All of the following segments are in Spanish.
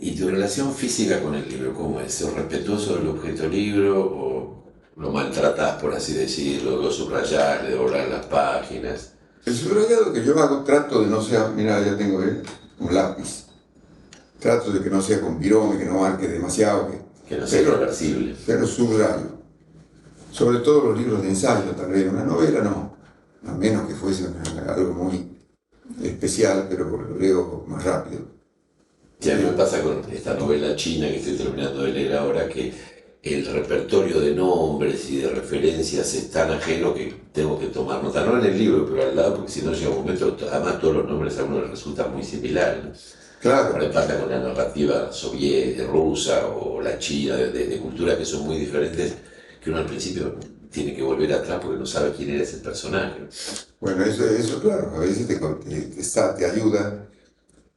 ¿Y tu relación física con el libro cómo es? ¿Sos respetuoso del objeto del libro o lo maltratás, por así decirlo, lo subrayás, le doblás las páginas? El subrayado que yo hago, trato de no sea, mira, ya tengo un lápiz. Trato de que no sea con virome, que no marque demasiado, Que no sea irreversible. pero subrayo. Sobre todo los libros de ensayo, tal vez una novela no, a menos que fuese algo muy especial, pero lo leo más rápido. Sí, a mí me pasa con esta novela china que estoy terminando de leer ahora, que el repertorio de nombres y de referencias es tan ajeno que tengo que tomar nota, no en el libro, pero al lado, porque si no llega un momento, además todos los nombres a uno les resultan muy similares, ¿no? Claro. Por pasa con la narrativa soviética, rusa o la china, de culturas que son muy diferentes, que uno al principio tiene que volver atrás porque no sabe quién era ese personaje. Bueno, eso claro, a veces te ayuda.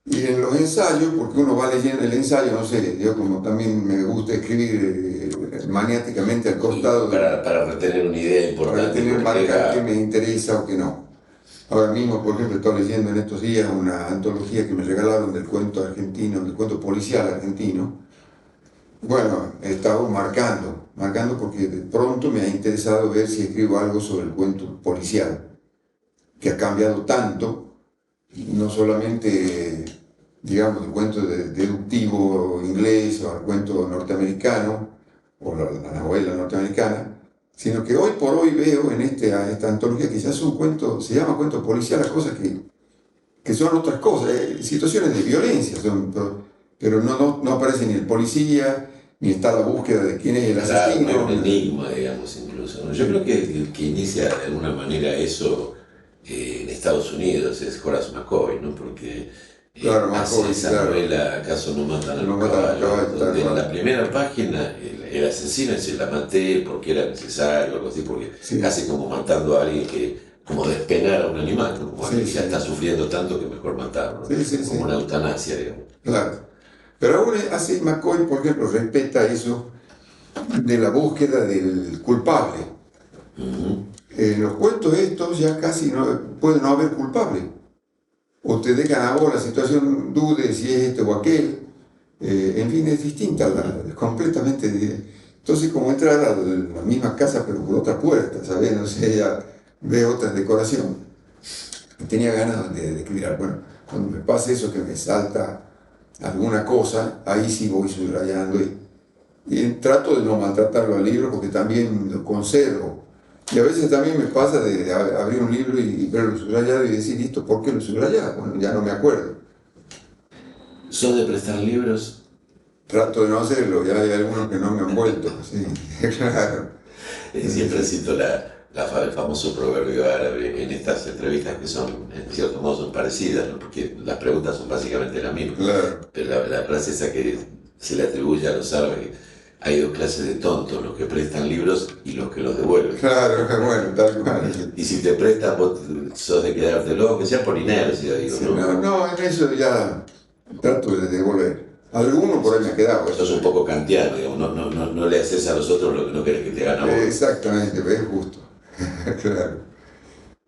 Y en los ensayos, porque uno va leyendo el ensayo, no sé, yo como también me gusta escribir maniáticamente al costado. Para retener una idea importante. Para tener marcar qué me interesa o qué no. Ahora mismo, por ejemplo, estoy leyendo en estos días una antología que me regalaron del cuento argentino, del cuento policial argentino. Bueno, he estado marcando porque de pronto me ha interesado ver si escribo algo sobre el cuento policial, que ha cambiado tanto, no solamente, digamos, el cuento deductivo inglés o el cuento norteamericano, o la novela norteamericana, sino que hoy por hoy veo en esta antología que ya son cuentos, se llama cuento policial, las cosas que son otras cosas, situaciones de violencia, pero no aparece ni el policía, ni está la búsqueda de quién es el asesino. Claro, un enigma, digamos, incluso, ¿no? Yo creo que inicia de alguna manera eso en Estados Unidos, es Horace McCoy, ¿no? Porque claro, hace McCoy, esa claro. novela ¿Acaso no matan a No los matan al caballos? caballo, Donde en claro. la primera página el asesino dice la maté porque era necesario, algo así, porque Sí. casi como matando a alguien que, como despenar a un animal, ¿no? Como alguien que ya está sufriendo tanto que mejor matarlo, ¿no? Como una eutanasia, digamos. Claro. Pero aún así McCoy, por ejemplo, respeta eso de la búsqueda del culpable. En los cuentos estos ya casi puede no haber culpable. O te dejan a vos la situación, dude si es este o aquel. En fin, es distinta, es completamente. Entonces, como entrar a la misma casa pero por otra puerta, ¿sabes? No sé, ya ve otra decoración. Tenía ganas de escribir. Bueno, cuando me pasa eso que me salta alguna cosa, ahí sí voy subrayando y trato de no maltratarlo al libro porque también lo conservo. Y a veces también me pasa de abrir un libro y verlo subrayado y decir, listo, ¿por qué lo subrayaba? Bueno, ya no me acuerdo. ¿Sos de prestar libros? Trato de no hacerlo, ya hay algunos que no me han vuelto, sí, claro. Siempre cito el famoso proverbio árabe en estas entrevistas que son, en cierto modo, son parecidas, ¿no? Porque las preguntas son básicamente las mismas. Claro. Pero la frase esa que se le atribuye a los árabes, hay dos clases de tontos, los que prestan libros y los que los devuelven. Claro, bueno, tal cual. Y si te prestas, vos sos de quedártelo, que sea por inercia, digo, Sí, ¿no? no, en eso ya trato de devolver. Alguno por ahí me ha quedado. Esto es un poco kantiano, digamos, no le haces a los otros lo que no querés que te hagan a vos. Exactamente, es justo. Claro.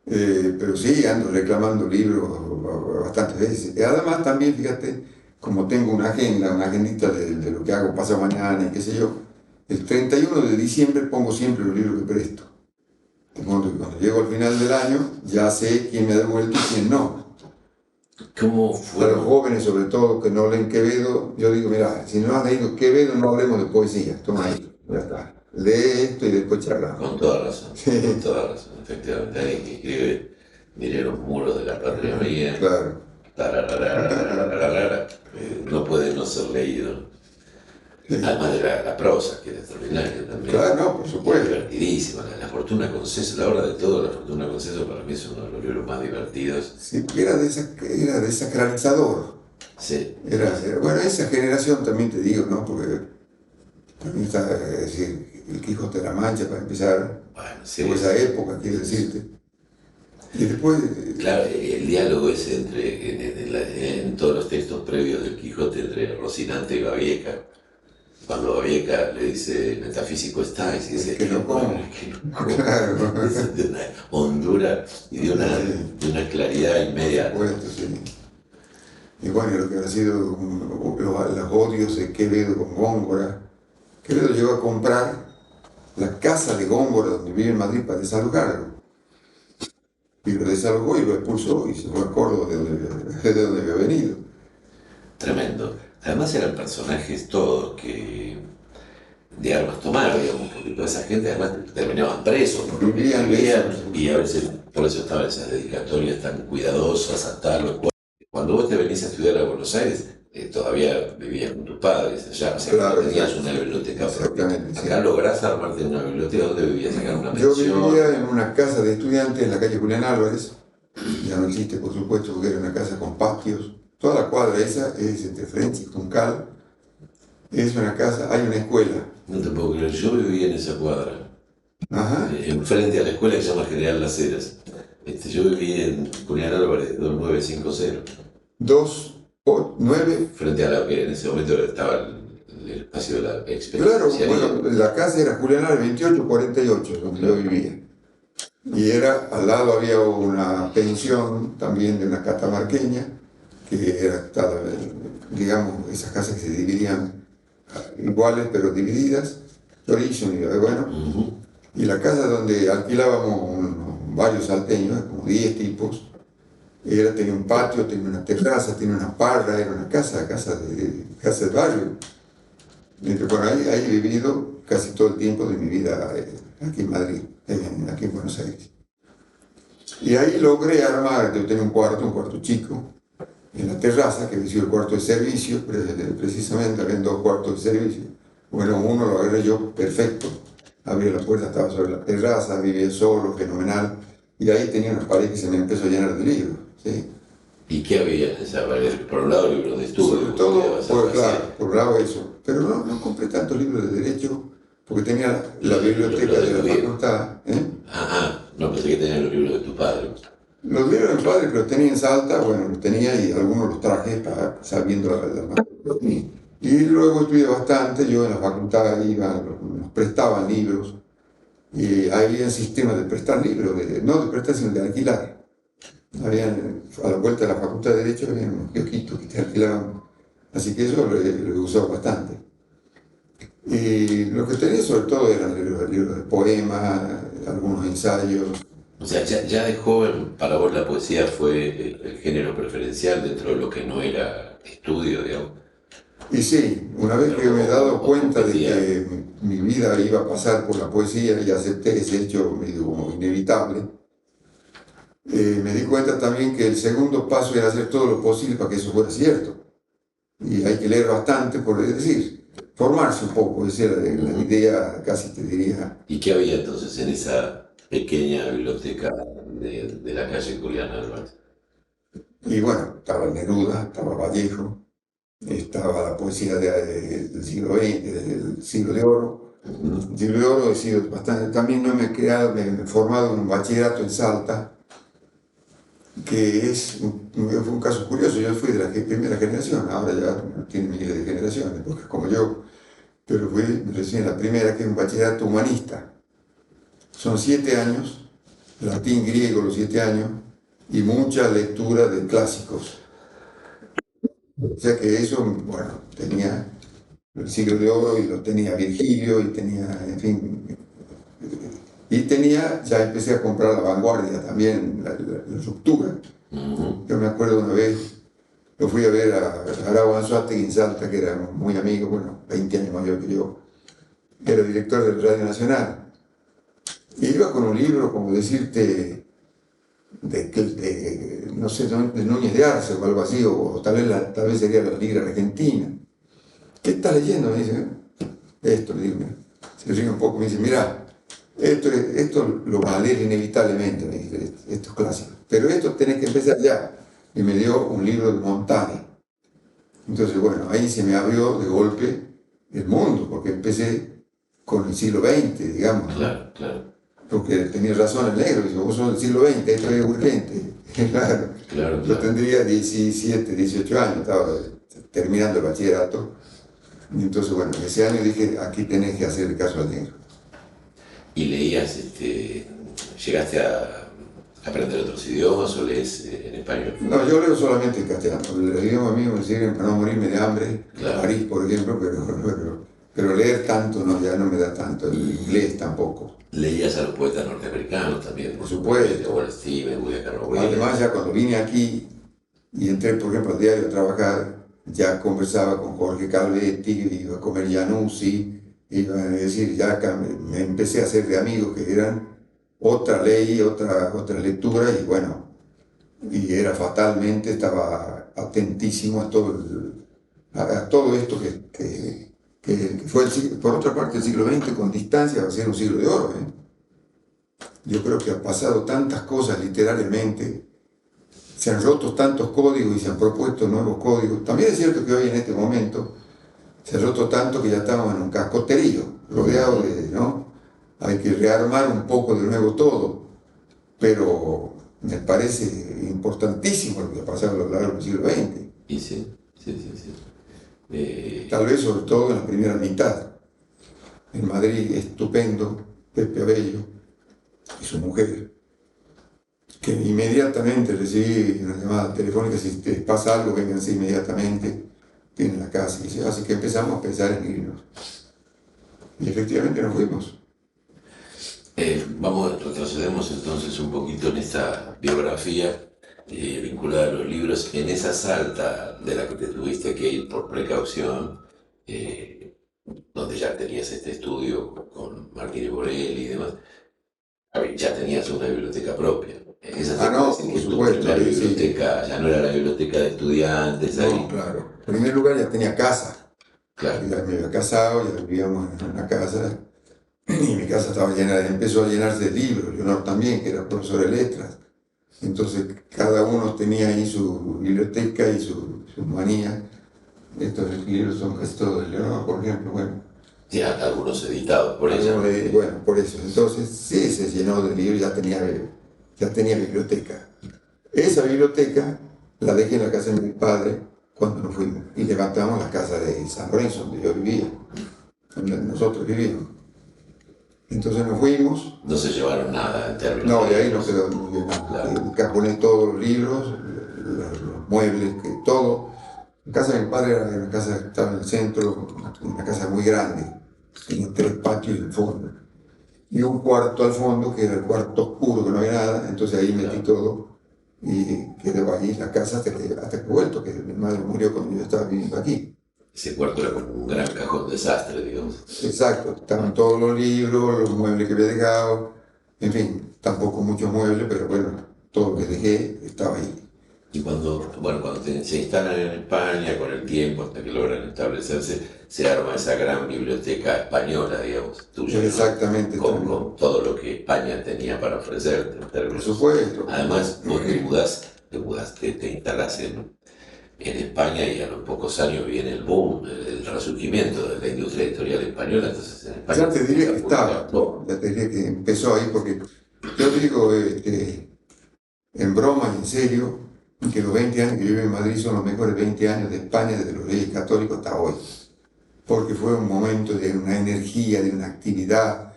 Pero sí, ando reclamando libros bastantes veces. Y además también, fíjate, como tengo una agendita de lo que hago pasado mañana y qué sé yo, el 31 de diciembre pongo siempre los libros que presto. De modo que cuando llego al final del año ya sé quién me ha devuelto y quién no. ¿Cómo fue? A los jóvenes, sobre todo, que no leen Quevedo, yo digo, mira, si no has leído Quevedo, no hablemos de poesía. Toma esto, ya está. Lee esto y después charlamos. Con toda razón, Sí. con toda razón, efectivamente. Alguien que escribe, miré los muros de la patria mía, Claro. no puede no ser leído. Sí. Además de la prosa, que es extraordinaria también. Claro, no, por supuesto. Divertidísima. La Fortuna con Ceso, la hora de todo, La Fortuna con Ceso para mí es uno de los libros más divertidos. Sí, era desacralizador. Sí. Bueno, esa generación también te digo, ¿no? Porque también está, es decir, el Quijote de la Mancha, para empezar, Bueno, sí, o esa época, quiero decirte. Y después... Claro, el diálogo es en todos los textos previos del Quijote entre Rocinante y Babieca. Cuando Babieca le dice, metafísico estáis, y dice, que no como. Claro. De una hondura y de una claridad inmediata. Supuesto, sí. Y bueno, lo que ha sido los odios de Quevedo con Góngora. Quevedo llegó a comprar la casa de Góngora donde vive en Madrid para desalojarlo. Y lo desalojó y lo expulsó y se fue a Córdoba de donde había venido. Tremendo. Además eran personajes todos que de armas tomar, digamos, porque toda esa gente además terminaban presos, ¿no? Vivían Y a veces por eso estaban esas dedicatorias tan cuidadosas a tal. Cuando vos te venís a estudiar a Buenos Aires, todavía vivías con tus padres allá, o sea, Claro, no tenías exacto. una biblioteca propia. Exactamente, sí. Acá lográs armarte una biblioteca. ¿Dónde vivías? Acá en una Yo pensión. vivía en una casa de estudiantes en la calle Julián Álvarez. Ya no existe, por supuesto, porque era una casa con patios. Toda la cuadra esa es entre Frente y Juncal. Es una casa, hay una escuela. No te puedo creer, yo vivía en esa cuadra, Ajá. enfrente a la escuela que se llama General Las Heras. Yo viví en Julián Álvarez 2950, 2, 9. frente a la que en ese momento estaba el espacio de la Claro, experienciaría. bueno, la casa era Julián Álvarez 2848, donde yo vivía. Y era, al lado había una pensión también de una catamarqueña, que era, digamos, esas casas que se dividían iguales pero divididas, origen y bueno. Y la casa donde alquilábamos varios salteños, como 10 tipos, tenía un patio, tenía una terraza, tenía una parra, era una casa de barrio. Entonces, bueno, ahí he vivido casi todo el tiempo de mi vida aquí en Madrid, aquí en Buenos Aires. Y ahí logré armar, yo tenía un cuarto chico, en la terraza, que había sido el cuarto de servicio, precisamente había 2 cuartos de servicio. Bueno, uno lo agarré yo perfecto, abrí la puerta, estaba sobre la terraza, vivía solo, fenomenal, y ahí tenía una pared que se me empezó a llenar de libros, ¿sí? ¿Y qué había en esa pared? Por un lado libros de estudio. Sobre todo, claro, por un lado eso, pero no compré tantos libros de derecho, porque tenía la biblioteca de la facultad. No pensé que tenían los libros de tu padre. Los libros de mi padre que los tenía en Salta, bueno, los tenía y algunos los traje sabiendo la. Y luego estudié bastante, yo en la facultad iba, nos prestaban libros, y había sistemas de prestar libros, no de prestar, sino de alquilar. A la vuelta de la facultad de Derecho había unos kiosquitos que te alquilaban, así que eso lo he usado bastante. Y lo que tenía sobre todo eran libros de poemas, algunos ensayos. O sea, ya de joven para vos la poesía fue el género preferencial dentro de lo que no era estudio, digamos. Y sí, una vez que me he dado cuenta de que mi vida iba a pasar por la poesía y acepté ese hecho medio como inevitable, me di cuenta también que el segundo paso era hacer todo lo posible para que eso fuera cierto. Y hay que leer bastante, es decir, formarse un poco, esa era la idea, casi te diría. ¿Y qué había entonces en esa pequeña biblioteca de la calle Julián Álvarez? Y bueno, estaba Neruda, estaba Vallejo, estaba la poesía del siglo XX, del siglo de oro. El siglo de oro he sido bastante, también no me he formado en un bachillerato en Salta, que fue un caso curioso. Yo fui de la primera generación, ahora ya no tiene miles de generaciones, porque como yo, pero fui recién la primera, que es un bachillerato humanista. Son 7 años, latín, griego, los 7 años, y mucha lectura de clásicos. O sea que eso, bueno, tenía el siglo de oro y lo tenía Virgilio y tenía, en fin, ya empecé a comprar La Vanguardia también, la ruptura. Yo me acuerdo una vez, lo fui a ver a Arau Anzoátegui en Salta, que era muy amigo, bueno, 20 años mayor que yo, era director del Radio Nacional. Y iba con un libro, como decirte, no sé, de Núñez de Arce o algo así, o tal vez sería la Liga Argentina. ¿Qué estás leyendo? Me dice, esto, le digo, se ríe un poco, me dice, mira, esto lo vas a leer inevitablemente, me dice, esto es clásico, pero esto tenés que empezar ya. Y me dio un libro de Montale. Entonces, bueno, ahí se me abrió de golpe el mundo, porque empecé con el siglo XX, digamos. Claro, claro. Porque tenía razón el negro, dice, vos sos del siglo XX, esto es urgente. Claro. Yo tendría 17, 18 años, estaba terminando el bachillerato. Y entonces, bueno, ese año dije, aquí tenés que hacer el caso al negro. ¿Y leías, llegaste ¿Aprender otros idiomas o lees en español? No, yo leo solamente en castellano. El idioma mío me sirve para no morirme de hambre, Claro. París, por ejemplo, pero leer tanto no, ya no me da tanto. El inglés tampoco. Leías a los poetas norteamericanos también. Por supuesto. Wallace Stevens, William Carlos Williams. Además, ya cuando vine aquí y entré, por ejemplo, al diario a trabajar, ya conversaba con Jorge Calvetti, iba a comer Januzzi, iba a decir, ya me empecé a hacer de amigos que eran otra ley, otra lectura, y bueno, y era fatalmente, estaba atentísimo a a todo esto que fue, por otra parte, el siglo XX con distancia va a ser un siglo de oro. Yo creo que ha pasado tantas cosas literariamente, se han roto tantos códigos y se han propuesto nuevos códigos. También es cierto que hoy en este momento se ha roto tanto que ya estamos en un cascoterío, rodeado de, ¿no? Hay que rearmar un poco de nuevo todo, pero me parece importantísimo lo que ha pasado a lo largo del siglo XX. Y sí, sí, sí, sí. Tal vez sobre todo en la primera mitad. En Madrid, estupendo, Pepe Abello y su mujer, que inmediatamente recibí una llamada telefónica, si te pasa algo, vénganse inmediatamente, tienen la casa. Y así que empezamos a pensar en irnos. Y efectivamente nos fuimos. Retrocedemos entonces un poquito en esta biografía vinculada a los libros, en esa salta de la que te tuviste que ir por precaución, donde ya tenías este estudio con Martínez Borelli y demás. A ver, ya tenías una biblioteca propia. Esa no, por supuesto. La biblioteca, sí. Ya no era la biblioteca de estudiantes. No, ahí. Claro. En primer lugar ya tenía casa. Claro. Ya me había casado, ya vivíamos en una casa. Y mi casa estaba llena, empezó a llenarse de libros. Leonor también, que era profesor de letras. Entonces cada uno tenía ahí su biblioteca y su manía. Estos libros son casi todos de Leonor, por ejemplo. Bueno. Ya, algunos editados por ella. Bueno, por eso. Entonces sí, se llenó de libros, ya tenía biblioteca. Esa biblioteca la dejé en la casa de mi padre cuando nos fuimos y levantamos la casa de San Lorenzo, donde yo vivía, donde nosotros vivíamos. Entonces nos fuimos. No se llevaron nada en términos. No, de ahí no quedó muy bien. Claro. Encajoné todos los libros, los muebles, todo. La casa de mi padre era una casa que estaba en el centro, una casa muy grande, tenía 3 patios en el fondo. Y un cuarto al fondo, que era el cuarto oscuro, que no había nada, entonces ahí metí todo y quedó ahí la casa hasta que he vuelto, que mi madre murió cuando yo estaba viviendo aquí. Ese cuarto era como un gran cajón desastre, digamos. Exacto, estaban todos los libros, los muebles que había dejado, en fin, tampoco muchos muebles, pero bueno, todo lo que dejé estaba ahí. Y cuando se instalan en España, con el tiempo, hasta que logran establecerse, se arma esa gran biblioteca española, digamos, tuya. Exactamente. ¿No? Con todo lo que España tenía para ofrecerte. Por supuesto. Además, vos te instalás en España y a los pocos años viene el boom, el resurgimiento de la industria editorial española. Entonces, en España, ya te diría que estaba, ya te diría que empezó ahí, porque yo digo en broma y en serio, que los 20 años que yo vivo en Madrid son los mejores 20 años de España desde los Reyes Católicos hasta hoy, porque fue un momento de una energía, de una actividad.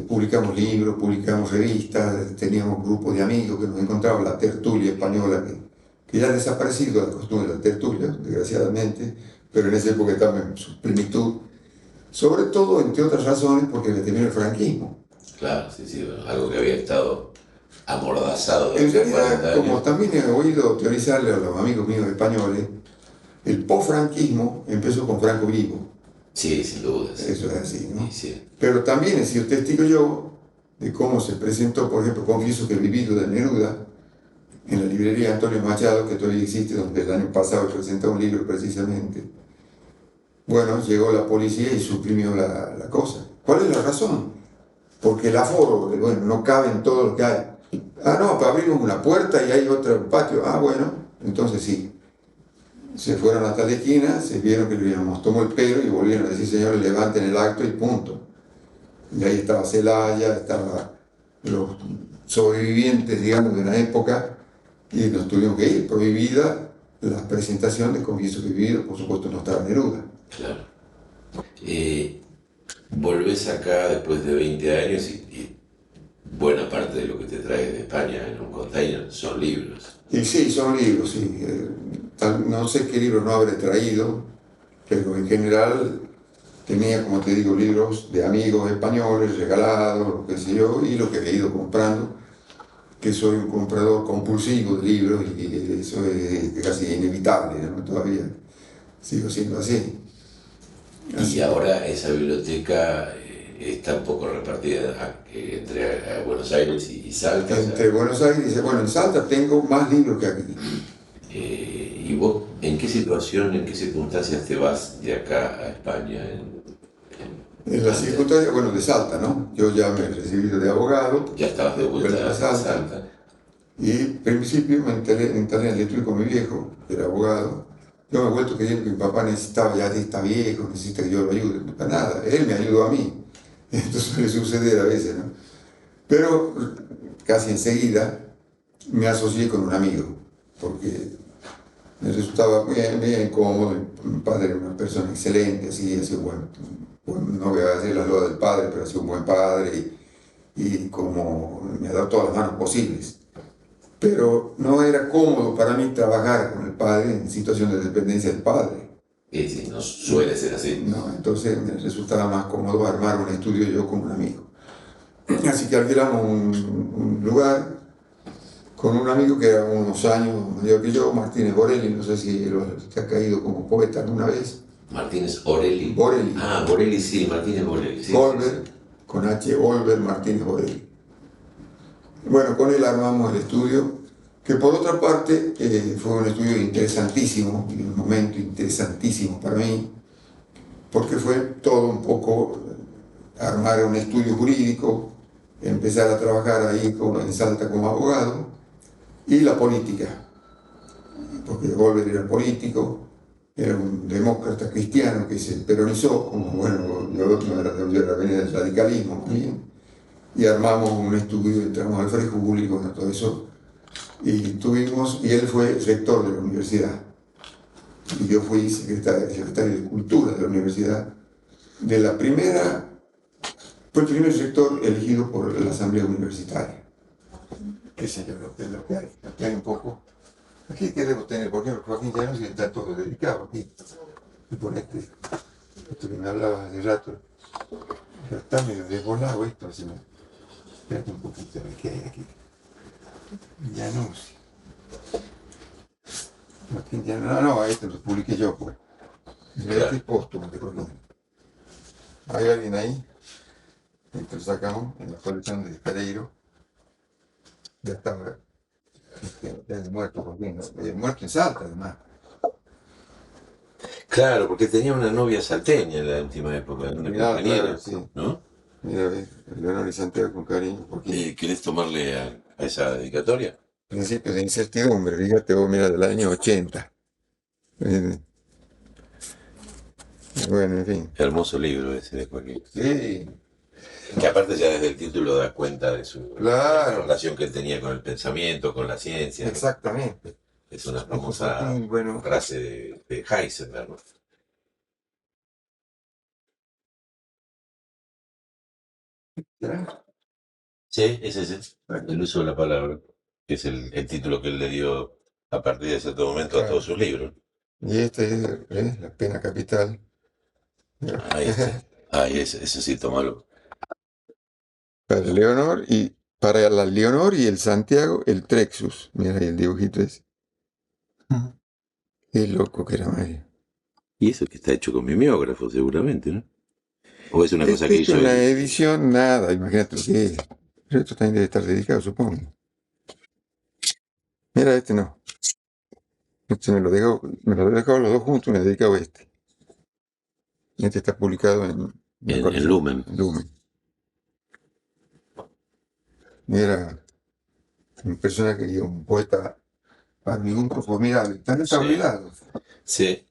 Publicamos libros, publicamos revistas, teníamos grupos de amigos que nos encontraban, la tertulia española, que ya ha desaparecido la costumbre de la tertulia, desgraciadamente, pero en esa época estaba en su plenitud, sobre todo, entre otras razones, porque terminó el franquismo. Claro, sí, algo que había estado amordazado. En realidad, como también he oído teorizarle a los amigos míos españoles, el post-franquismo empezó con Franco vivo. Sí, sin duda. Sí. Eso es así, ¿no? Sí. Pero también he sido testigo yo de cómo se presentó, por ejemplo, Confieso que he vivido de Neruda, en la librería Antonio Machado, que todavía existe, donde el año pasado presentó un libro precisamente. Bueno, llegó la policía y suprimió la cosa. ¿Cuál es la razón? Porque el aforo, bueno, no cabe en todo lo que hay. No, abrimos una puerta y hay otro patio. Bueno, entonces sí. Se fueron hasta la esquina, se vieron que nos tomó el pelo y volvieron a decir, señores, levanten el acto y punto. Y ahí estaba Celaya, estaban los sobrevivientes, digamos, de una época, y nos tuvimos que ir. Prohibida la presentación de Confieso que he vivido, por supuesto no estaba Neruda. Claro. Volvés acá después de 20 años y buena parte de lo que te traes de España en un container son libros. Y sí, son libros, sí. No sé qué libros no habré traído, pero en general tenía, como te digo, libros de amigos españoles regalados, lo que sé yo, y lo que he ido comprando, que soy un comprador compulsivo de libros y eso es casi inevitable, ¿no? Todavía sigo siendo así. Y Así que ahora esa biblioteca está un poco repartida entre Buenos Aires y Salta. O sea, entre Buenos Aires, bueno, en Salta tengo más libros que aquí. ¿y vos en qué situación, en qué circunstancias te vas de acá a España En las antes? circunstancias, bueno, de Salta, ¿no? Yo ya me he recibido de abogado, Ya estabas de de vuelta a vuelta a Salta, Salta. y en principio me instalé en el estudio con mi viejo, que era abogado. Yo me he vuelto creyendo que mi papá necesitaba, ya está viejo, necesita que yo lo ayude. No, para nada, él me ayudó a mí. Esto suele suceder a veces, ¿no? Pero casi enseguida me asocié con un amigo, porque me resultaba bien cómodo. Mi padre era una persona excelente, así, así bueno, no voy a decir las loas del padre, pero ha sido un buen padre y como me ha dado todas las manos posibles. Pero no era cómodo para mí trabajar con el padre en situación de dependencia del padre. Y sí, no suele ser así. No, entonces me resultaba más cómodo armar un estudio yo con un amigo. Así que alquilamos un lugar con un amigo que era unos años mayor que yo, Martínez Borelli, no sé si te ha caído como poeta alguna vez. Martínez Orelli. Borelli, Ah, Borelli, sí, Martínez Borelli. Sí, sí, Olver, sí. con H, Olver Martínez Borelli. Bueno, con él armamos el estudio, que por otra parte fue un estudio interesantísimo, y un momento interesantísimo para mí, porque fue todo un poco armar un estudio jurídico, empezar a trabajar ahí en Salta como abogado, y la política, porque Wolver era político, era un demócrata cristiano que se peronizó, como bueno, yo venía del radicalismo también, y armamos un estudio, entramos al Frei Juli, bueno, todo eso, y él fue rector de la universidad, y yo fui secretario de Cultura de la universidad, de la primera, fue el primer rector elegido por la Asamblea Universitaria. Qué sé yo, lo que hay un poco. Aquí queremos tener, por ejemplo, Joaquín Llanos y está todo dedicado aquí. Y por esto que me hablabas hace rato, ya está medio desvolado esto, así me. Espérate un poquito, a ver qué hay aquí. Llanos. Joaquín Llanos, no, esto lo publiqué yo, pues. Este es póstumo de Joaquín. ¿Hay alguien ahí? Esto lo sacamos en la colección de Pereiro. Ya estaba, ya es muerto Joaquín, ¿no? Muerto en Salta, además. Claro, porque tenía una novia salteña en la última época, una Mirá, claro, compañera, sí. ¿no? Mira, ves, Leonor y Santiago con cariño, Joaquín. ¿Querés tomarle a esa dedicatoria? Principios de incertidumbre, fíjate vos, mira, del año 80. Eh, Bueno, en fin. Hermoso libro ese de Joaquín. Sí, Que aparte ya desde el título da cuenta de la claro, relación que él tenía con el pensamiento, con la ciencia, ¿no? exactamente. Es una Este famosa Joaquín, bueno, frase de Heisenberg, ¿no? ¿será? Sí, es ese, el uso de la palabra, que es el título que él le dio a partir de cierto momento a todos Claro. sus libros. Y este es La Pena Capital. Mira. Ahí está. Ahí ese sí, tómalo. Para Leonor y para la Leonor y el Santiago, el Trexus. Mira ahí el dibujito ese. Qué loco que era Mario. Y eso que está hecho con mimeógrafo, seguramente, ¿no? O es una cosa Este que es hizo una él. edición, nada, imagínate lo que es. Pero esto también debe estar dedicado, supongo. Mira, este no. Este me lo dejó los dos juntos y me he dedicado a este. Este está publicado en una En colección Lumen. Lumen. Era un personaje y un poeta para mí un formidable. También está Sí, olvidado. sí.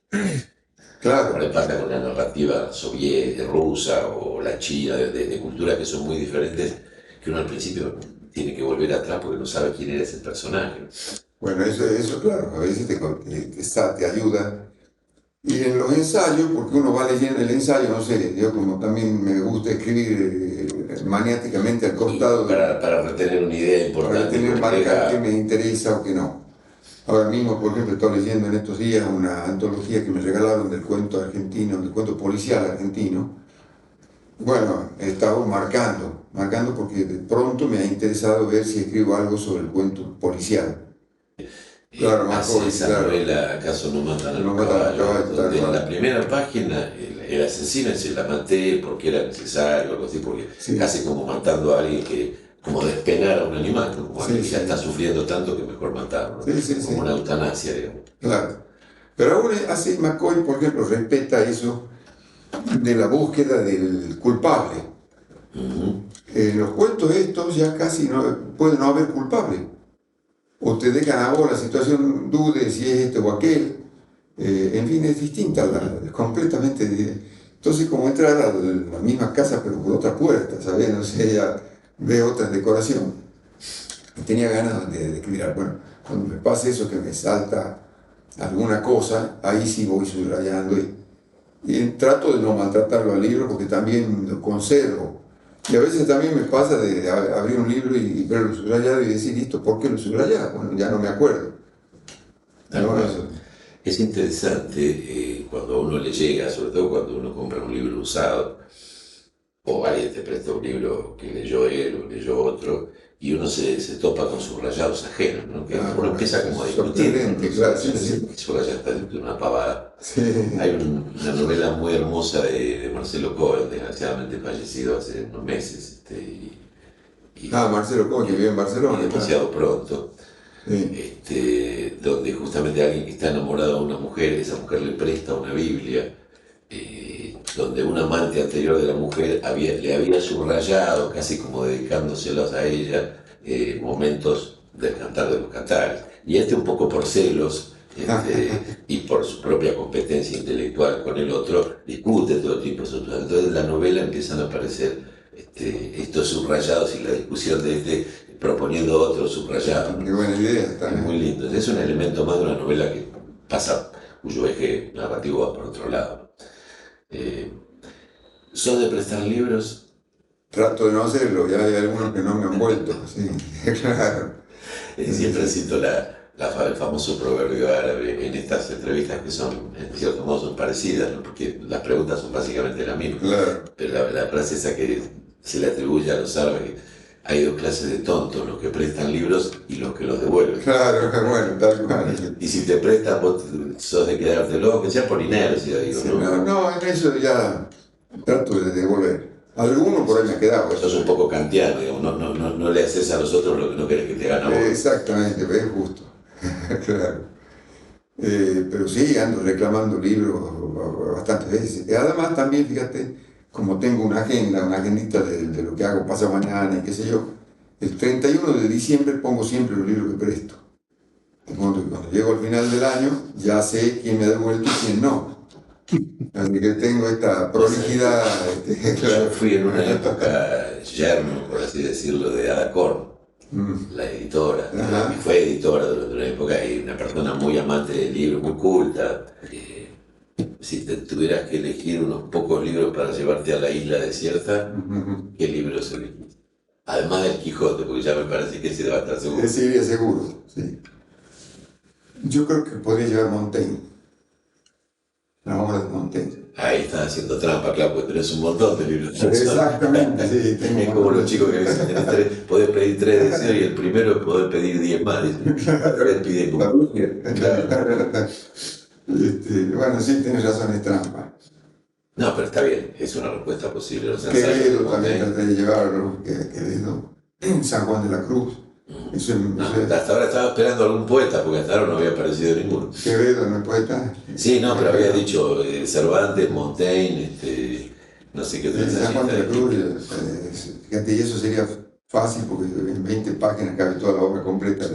Claro. Ahora pasa con la narrativa soviética, rusa o la china, de culturas que son muy diferentes, que uno al principio tiene que volver atrás porque no sabe quién era ese personaje. Bueno, eso claro, a veces te ayuda. Y en los ensayos, porque uno va leyendo el ensayo, no sé, yo como también me gusta escribir maniáticamente al Y costado, para retener una idea para importante y tener marcar qué me compleja. interesa o qué no. Ahora mismo, por ejemplo, estoy leyendo en estos días una antología que me regalaron del cuento argentino, del cuento policial argentino. Bueno, he estado marcando porque de pronto me ha interesado ver si escribo algo sobre el cuento policial. Claro, Hace McCoy, esa claro, novela ¿Acaso no matan a no los matan a los caballos? caballos, tal Donde en la cual. primera página el asesino se la maté porque era necesario, algo así, porque Sí, casi como matando a alguien que, como despenar a un animal, ¿no? Como sí, alguien que ya está sí, sufriendo tanto que mejor matarlo, sí, sí, como una sí, eutanasia, digamos. claro. Pero aún así McCoy, por ejemplo, respeta eso de la búsqueda del culpable. Ujú. En los cuentos estos ya casi no puede no haber culpable. O te dejan a vos la situación, dude si es este o aquel. En fin, es distinta, es completamente. Entonces, como entrar a la misma casa, pero por otra puerta, ¿sabes? No sé, ya ve otra decoración. Y tenía ganas de escribir. Bueno, cuando me pasa eso que me salta alguna cosa, ahí sí voy subrayando y trato de no maltratarlo al libro porque también lo conservo. Y a veces también me pasa de abrir un libro y verlo subrayado y decir, listo, ¿por qué lo subrayaba? Bueno, ya no me acuerdo. Tal ¿No? cual. Eso. Es interesante cuando a uno le llega, sobre todo cuando uno compra un libro usado, o alguien te presta un libro que leyó él o leyó otro, y uno se topa con subrayados ajenos, ¿no? Que Ah, uno bueno, empieza eso es como a discutir con sorprendente, los claro, sí, subrayados, sí. que subrayado está de una pavada. Sí. Hay una novela muy hermosa de Marcelo Cohen, desgraciadamente fallecido hace unos meses, Ah, y, Marcelo Cohen, que vive en y Barcelona, claro. demasiado pronto, Sí. donde justamente alguien que está enamorado de una mujer, esa mujer le presta una Biblia, donde un amante anterior de la mujer le había subrayado, casi como dedicándoselos a ella, momentos del cantar de los cantares. Y un poco por celos y por su propia competencia intelectual con el otro, discute todo tipo de subrayados. Entonces en la novela empiezan a aparecer estos subrayados y la discusión de proponiendo otro subrayado, Qué ¿no? buena idea está, Es muy ¿eh? lindo. Es un elemento más de una novela que pasa, cuyo eje narrativo va por otro lado. Eh, ¿Sos de prestar libros? Trato de no hacerlo, ya hay algunos que no me han vuelto, sí, claro. Siempre Sí, cito el famoso proverbio árabe en estas entrevistas que son, en cierto modo, son parecidas, ¿no? Porque las preguntas son básicamente las mismas. claro, Pero la frase esa que se le atribuye a los árabes, hay dos clases de tontos, los que prestan libros y los que los devuelven. claro, bueno, tal cual. Y si te prestan, vos sos de quedártelo, que sea por inercia, digo, Sí, ¿no? no, no, en eso ya trato de devolver. Alguno por ahí me ha quedado, Sos eso. un poco kantiano, digamos, no le haces a los otros lo que no querés que te hagan a vos. Exactamente, es justo. Claro. Pero sí, ando reclamando libros bastantes veces. Y además también, fíjate, como tengo una agenda, una agendita de lo que hago pasado mañana y qué sé yo, el 31 de diciembre pongo siempre los libros que presto. De modo que cuando llego al final del año ya sé quién me ha devuelto y quién no. Así que tengo esta Vos sabés que prolijidad. yo Claro. fui en una época yerno, por así decirlo, de Ada Korn, Mm, la editora, digamos, y ajá. fue editora durante una época y una persona muy amante del libro, muy culta. Si te tuvieras que elegir unos pocos libros para llevarte a la isla desierta, Ujú. ¿qué libros elegís? Además del Quijote, porque ya me parece que ese va a estar seguro. Sí, seguro, sí. Yo creo que podría llevar Montaigne, la obra de Montaigne. Ahí estás haciendo trampa, claro, porque tenés un montón de libros. Exactamente, sí, tengo un Es como montón los de chicos que libros. dicen, podés pedir 3 deseos y el primero es poder pedir 10 más. Él pide La como... búsqueda. Claro. Bueno, sí, tienes razón, es trampa. No, pero está bien, es una respuesta posible. Los ensayos de Quevedo también Montaigne. traté de llevarlo, Quevedo, San Juan de la Cruz. No, Eso es hasta ahora estaba esperando algún poeta, porque hasta ahora no había aparecido ninguno. Quevedo, no es poeta. Sí, no, pero había dicho Cervantes, Montaigne, no sé qué otro Sí, San Juan ensayista de la Cruz, distinto. fíjate, y eso sería fácil porque en 20 páginas cabe toda la obra completa,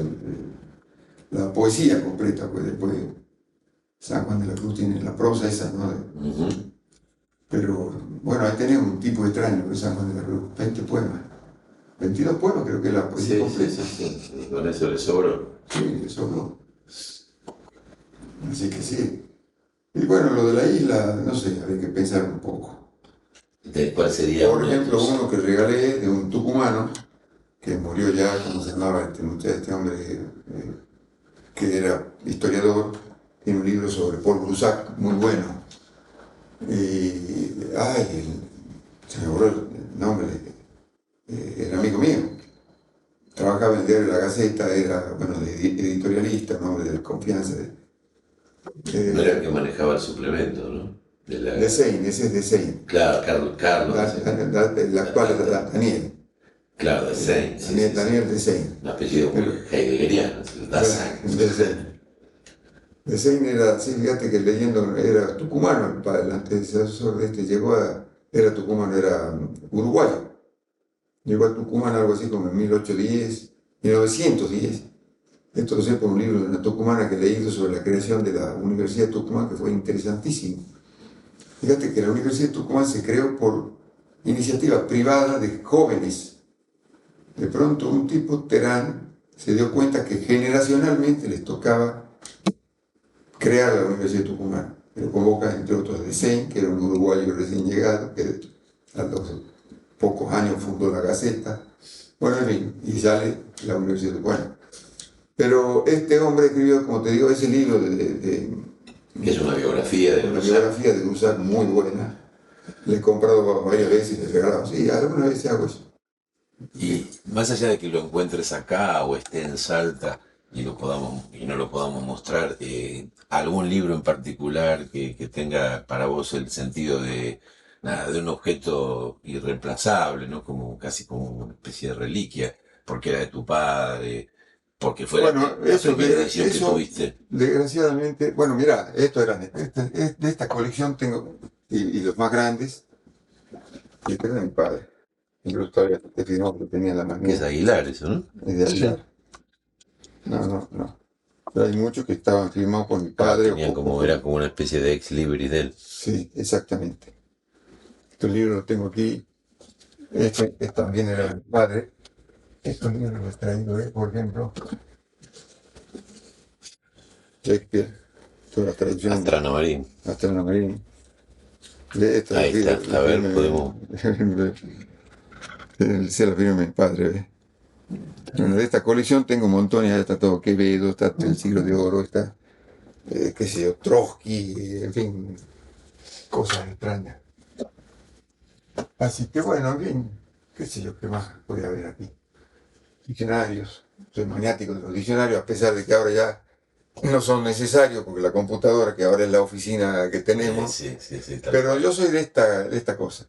la poesía completa, pues después San Juan de la Cruz tiene la prosa esa, ¿no? Ujú. Pero bueno, ahí tenés un tipo extraño que es San Juan de la Cruz, 20 poemas, 22 poemas creo que es la poesía Sí, sí, completa. sí, sí. Y con eso le sobró. Sí, eso no. Así que sí. Y bueno, lo de la isla, no sé, habría que pensar un poco. ¿Cuál sería Por uno de ejemplo, tus? uno que regalé de un tucumano, que murió ya, ¿cómo se llamaba este hombre? Que era historiador, tiene un libro sobre Paul Broussard, muy bueno. Y, se me borró el nombre, era amigo mío. Trabajaba en el diario La Gaceta, era, bueno, editorialista, un hombre de confianza. No era el que Eh, manejaba el suplemento, ¿no? De de la... Sein, ese es de Sein. Claro, Carlos de Sein. El actual es Daniel. Claro, de Sein, sí, Daniel, sí, sí. Daniel de Sein. Un apellido muy El- heideggeriano, Dasein. de Sein. De Sein era, sí, fíjate que leyendo, era tucumano, el antecesor de este llegó era tucumano, era uruguayo. Llegó a Tucumán algo así como en 1810, 1910. Esto lo sé por un libro de una tucumana que he leído sobre la creación de la Universidad de Tucumán, que fue interesantísimo. Fíjate que la Universidad de Tucumán se creó por iniciativa privada de jóvenes. De pronto un tipo, Terán, se dio cuenta que generacionalmente les tocaba crear la Universidad de Tucumán. Lo convoca, entre otros, de Sein, que era un uruguayo recién llegado, que a los pocos años fundó la Gaceta. Bueno, en fin, y sale la Universidad de Tucumán. Pero este hombre escribió, como te digo, ese libro Que es una biografía de una Broussard. biografía de Broussard muy buena. Le he comprado varias veces y le he regalado. Sí, alguna vez hago eso. Y más allá de que lo encuentres acá o esté en Salta y no lo podamos mostrar, algún libro en particular que tenga para vos el sentido de nada, de un objeto irreemplazable, ¿no? Como casi como una especie de reliquia, porque era de tu padre, porque fue Bueno, la primera edición que eso tuviste. desgraciadamente, bueno, mira, esto era de esta colección tengo, y los más grandes, y este era de mi padre. Incluso todavía te firmó que tenía en la Que es manía, Aguilar, eso, ¿no? es de Aguilar. No, no, no. Pero hay muchos que estaban firmados por mi Claro, padre tenían como, por era como una especie de ex libris de él. sí, exactamente. Estos libros los tengo aquí. Este también era de mi padre. Estos libros los he traído, por ejemplo, Shakespeare, todas las traducciones de Astrana Marín. Astrana Marín. De esta Ahí está. A ver, podemos. se la firma mi padre. ¿Ve? Bueno, de esta colección tengo montones, ya está todo Quevedo, está el siglo de oro, está, qué sé yo, Trotsky, en fin, cosas extrañas. Así que bueno, en fin, qué sé yo, qué más puede haber aquí. Diccionarios, soy maniático de los diccionarios, a pesar de que ahora ya no son necesarios, porque la computadora, que ahora es la oficina que tenemos, Sí, sí, sí, tal pero cual. yo soy de esta cosa.